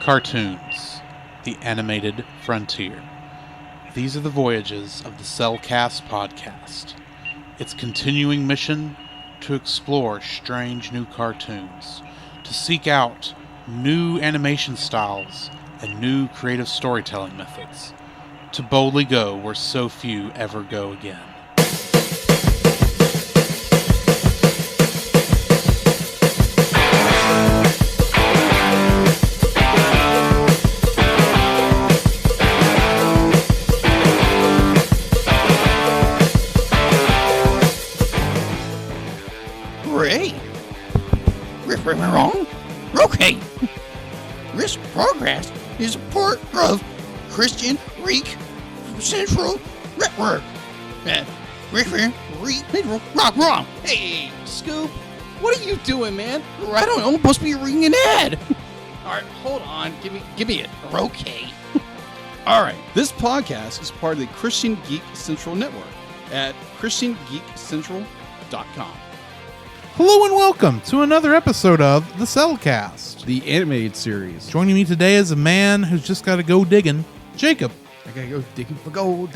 Cartoons, the animated frontier. These are the voyages of the Cellcast podcast. Its continuing mission to explore strange new cartoons, to seek out new animation styles and new creative storytelling methods, to boldly go where so few ever go again. Am I wrong? Okay. This podcast is a part of Christian Reek Central Network. Wrong. Hey, Scoop, what are you doing, man? I don't know. I'm supposed to be reading an ad. All right, hold on. Give me it. Okay. All right. This podcast is part of the Christian Geek Central Network at ChristianGeekCentral.com. Hello and welcome to another episode of the Cellcast, The animated series. Joining me today is a man who's just got to go digging, Jacob. I gotta go digging for gold.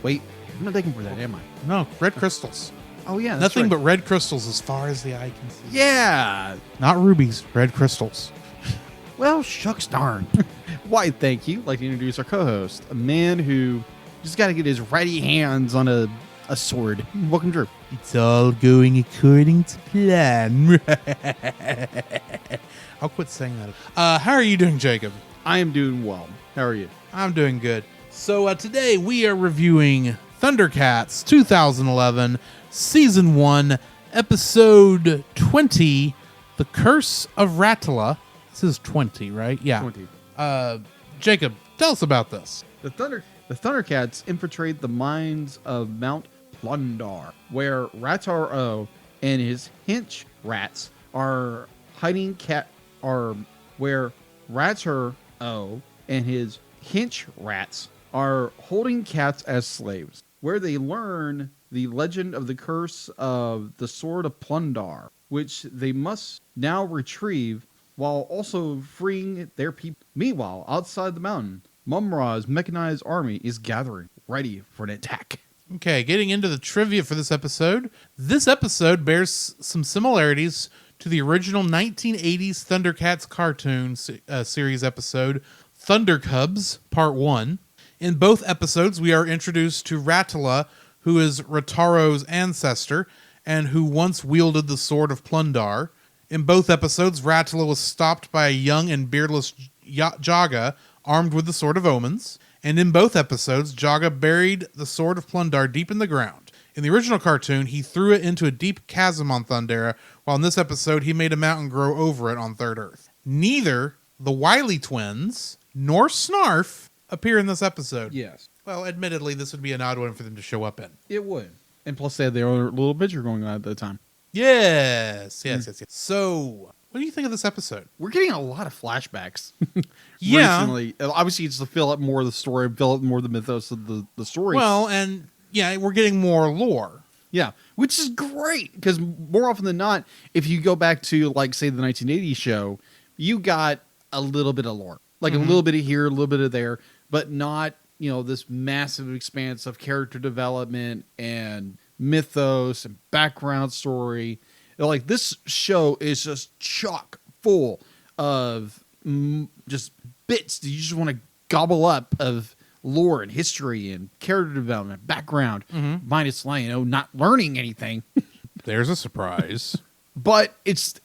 Wait, I'm not digging for that, am I? No, red crystals. Oh, yeah, that's Nothing right. but red crystals as far as the eye can see. Yeah. Not rubies, red crystals. Well, shucks darn. Why, thank you. I'd like to introduce our co-host, a man who just got to get his righty hands on a sword. Welcome, Drew. It's all going according to plan. I'll quit saying that. How are you doing, Jacob? I am doing well. How are you? I'm doing good. So today we are reviewing Thundercats 2011, Season 1, Episode 20, The Curse of Ratilla. This is 20, right? Yeah. 20. Jacob, tell us about this. The Thundercats infiltrate the mines of Mount Plundar, where Rataro and his hench rats are hiding where Rataro and his hench rats are holding cats as slaves, where they learn the legend of the curse of the Sword of Plundar, which they must now retrieve while also freeing their people. Meanwhile, outside the mountain, Mumra's mechanized army is gathering, ready for an attack. Okay, getting into the trivia for this episode. This episode bears some similarities to the original 1980s Thundercats cartoon series episode, Thunder Cubs, Part 1. In both episodes, we are introduced to Ratilla, who is Rataro's ancestor, and who once wielded the Sword of Plundar. In both episodes, Ratilla was stopped by a young and beardless Jaga, armed with the Sword of Omens. And in both episodes, Jaga buried the Sword of Plundar deep in the ground. In the original cartoon, he threw it into a deep chasm on Thundera, while in this episode, he made a mountain grow over it on Third Earth. Neither the Wily twins nor Snarf appear in this episode. Yes. Well, admittedly, this would be an odd one for them to show up in. It would. And plus, they had their own little picture going on at the time. Yes. So, what do you think of this episode? We're getting a lot of flashbacks. Yeah. Recently. Obviously, it's to fill out more of the story, fill out more of the mythos of the story. Well, and yeah, we're getting more lore. Yeah, which is great, because more often than not, if you go back to, like, say, the 1980s show, you got a little bit of lore. Like, a little bit of here, a little bit of there, but not, this massive expanse of character development and mythos and background story. Like, this show is just chock full of just bits that you just want to gobble up of lore and history and character development, background, minus, not learning anything. There's a surprise. But it's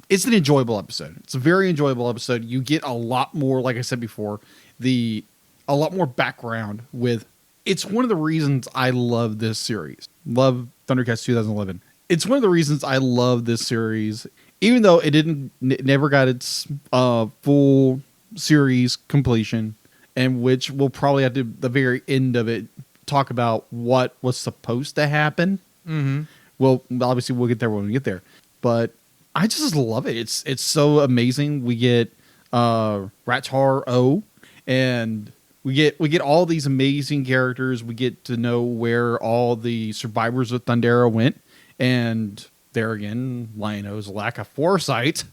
an enjoyable episode. It's a very enjoyable episode. You get a lot more, like I said before, a lot more background with. It's one of the reasons I love this series. Love Thundercats 2011. It's one of the reasons I love this series, even though it never got its full series completion, and which we'll probably have to, the very end of it, talk about what was supposed to happen. Mm-hmm. Well, obviously we'll get there when we get there, but I just love it. It's so amazing. We get Rataro, and we get all these amazing characters. We get to know where all the survivors of Thundera went, and there again, Lion-O's lack of foresight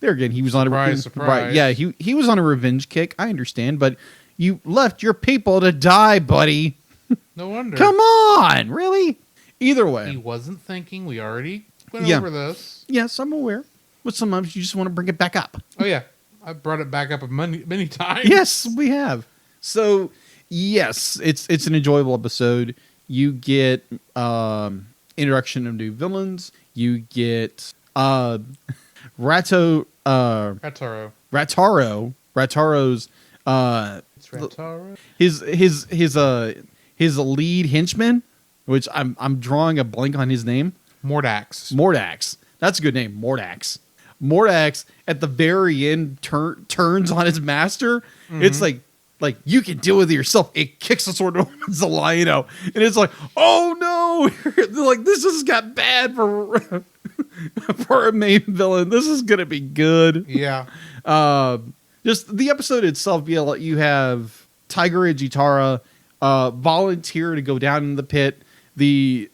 there again, he was on a Surprise. right. Yeah, he was on a revenge kick. I understand, but you left your people to die, buddy. No wonder. Come on, really? Either way, He wasn't thinking. We already went Yeah. over this. yes, I'm aware. But sometimes you just want to bring it back up. Oh yeah, I brought it back up many times. Yes, we have. So yes, it's an enjoyable episode. You get introduction of new villains. You get Rataro. Rataro's It's Rataro. his lead henchman, which I'm drawing a blank on his name. Mordax. That's a good name, Mordax. Mordax at the very end turns on his master. Mm-hmm. It's like you can deal with it yourself. It kicks the sword towards the Lion-O, and it's like, oh no! Like this has got bad for for a main villain. This is gonna be good. Yeah. Just the episode itself. You have Tiger and Jitara volunteer to go down in the pit. The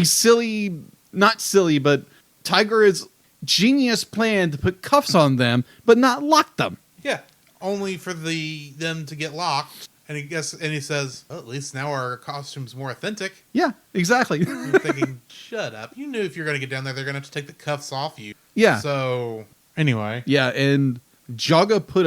silly, not silly, but Tiger is genius plan to put cuffs on them, but not lock them. Yeah. Only for them to get locked. And he says, well, at least now our costume's more authentic. Yeah, exactly. You're thinking, shut up. You knew if you're going to get down there, they're going to have to take the cuffs off you. Yeah. So, anyway. Yeah, and Jaga put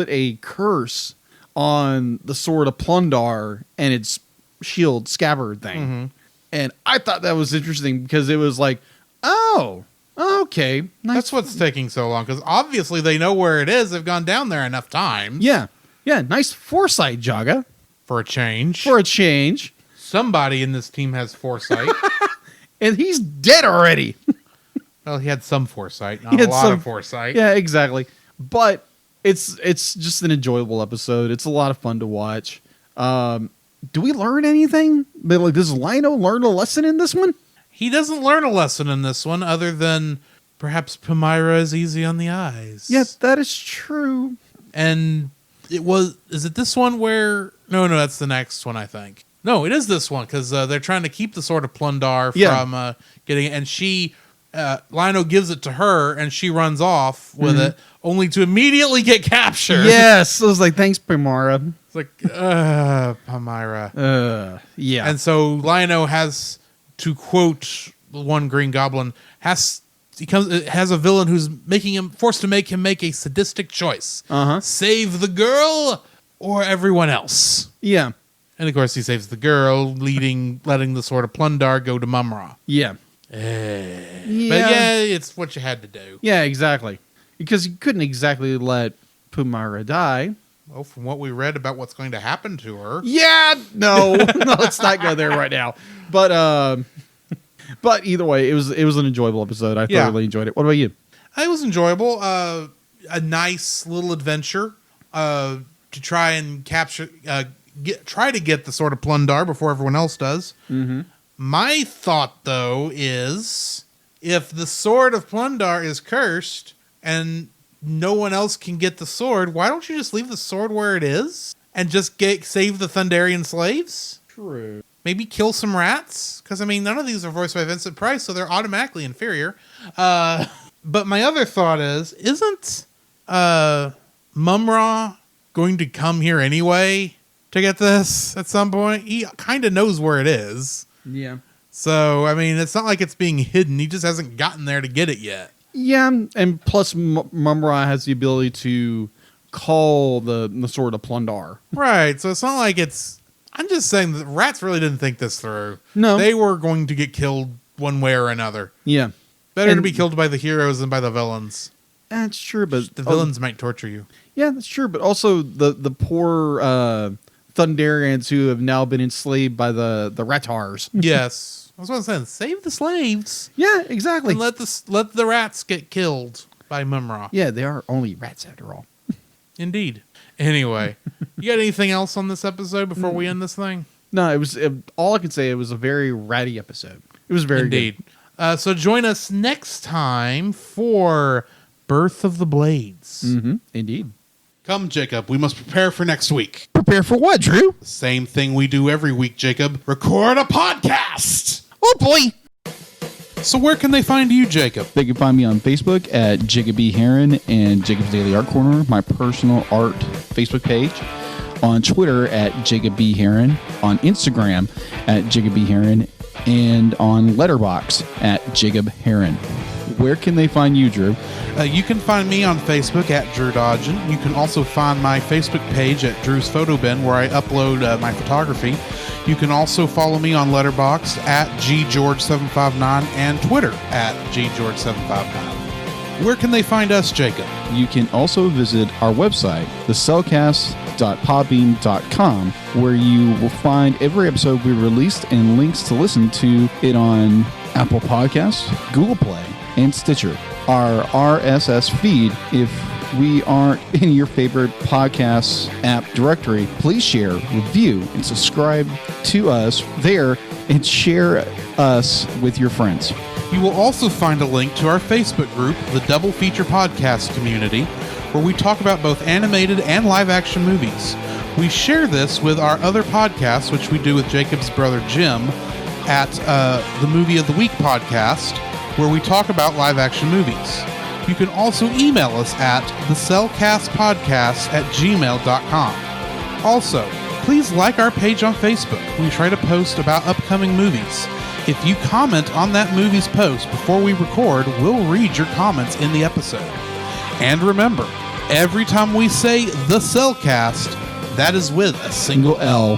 a curse on the sword of Plundar and its shield scabbard thing. Mm-hmm. And I thought that was interesting because it was like, oh, okay. Nice. That's what's taking so long, because obviously they know where it is. They've gone down there enough times. Yeah. Yeah, nice foresight, Jaga. For a change. For a change. Somebody in this team has foresight. And he's dead already. Well, he had some foresight, not a lot of foresight. Yeah, exactly. But it's just an enjoyable episode. It's a lot of fun to watch. Do we learn anything? Like, does Lino learn a lesson in this one? He doesn't learn a lesson in this one, other than perhaps Palmyra is easy on the eyes. Yes, that is true. And is it this one where... No, that's the next one, I think. No, it is this one, because they're trying to keep the Sword of Plundar from getting it. And she... Lino gives it to her, and she runs off with it, only to immediately get captured. Yes, I was like, thanks, Palmyra. It's like, Palmyra. Yeah. And so Lino has, to quote one Green Goblin, has a villain who's forced to make him make a sadistic choice. Save the girl or everyone else. Yeah. And of course he saves the girl, letting the Sword of Plundar go to Mumra. Yeah. But it's what you had to do. Yeah, exactly. Because you couldn't exactly let Palmyra die. Well, from what we read about what's going to happen to her. Yeah, no, let's not go there right now. But either way, it was an enjoyable episode. I thoroughly enjoyed it. What about you? It was enjoyable. A nice little adventure to try and capture, try to get the Sword of Plundar before everyone else does. Mm-hmm. My thought, though, is if the Sword of Plundar is cursed and no one else can get the sword, why don't you just leave the sword where it is and just save the Thunderian slaves? True. Maybe kill some rats? Because, I mean, none of these are voiced by Vincent Price, so they're automatically inferior. But my other thought isn't Mumra going to come here anyway to get this at some point? He kind of knows where it is. Yeah. So, I mean, it's not like it's being hidden. He just hasn't gotten there to get it yet. Yeah, and plus Mumra has the ability to call the Sword of Plundar. Right, so it's not like it's... I'm just saying that rats really didn't think this through. No. They were going to get killed one way or another. Yeah. Better to be killed by the heroes than by the villains. That's true, but... The villains might torture you. Yeah, that's true, but also the poor Thunderians who have now been enslaved by the Ratars. Yes. I was saying, save the slaves. Yeah, exactly. And let the rats get killed by Mumra. Yeah, they are only rats after all. Indeed. Anyway, you got anything else on this episode before we end this thing? No, all I can say, it was a very ratty episode. It was very Indeed. Good. So join us next time for Birth of the Blades. Mm-hmm. Indeed. Come, Jacob. We must prepare for next week. Prepare for what, Drew? The same thing we do every week, Jacob. Record a podcast. Oh, boy. So where can they find you, Jacob? They can find me on Facebook at Jacob B. Heron and Jacob's Daily Art Corner, my personal art Facebook page. On Twitter at Jacob B. Heron, on Instagram at Jacob B. Heron, and on Letterboxd at Jacob Heron. Where can they find you, Drew? You can find me on Facebook at Drew Dodgen. You can also find my Facebook page at Drew's Photo Bin, where I upload my photography. You can also follow me on Letterboxd at GGeorge759 and Twitter at GGeorge759. Where can they find us, Jacob? You can also visit our website, thecellcast.podbean.com, where you will find every episode we released and links to listen to it on Apple Podcasts, Google Play, and Stitcher. Our RSS feed, if we aren't in your favorite podcast app directory, please share, review, and subscribe to us there and share us with your friends. You will also find a link to our Facebook group, the Double Feature Podcast Community, where we talk about both animated and live-action movies. We share this with our other podcasts, which we do with Jacob's brother Jim, at the Movie of the Week podcast, where we talk about live-action movies. You can also email us at thecellcastpodcast@gmail.com. Also, please like our page on Facebook. We try to post about upcoming movies. If you comment on that movie's post before we record, we'll read your comments in the episode. And remember, every time we say The Cellcast, that is with a single L.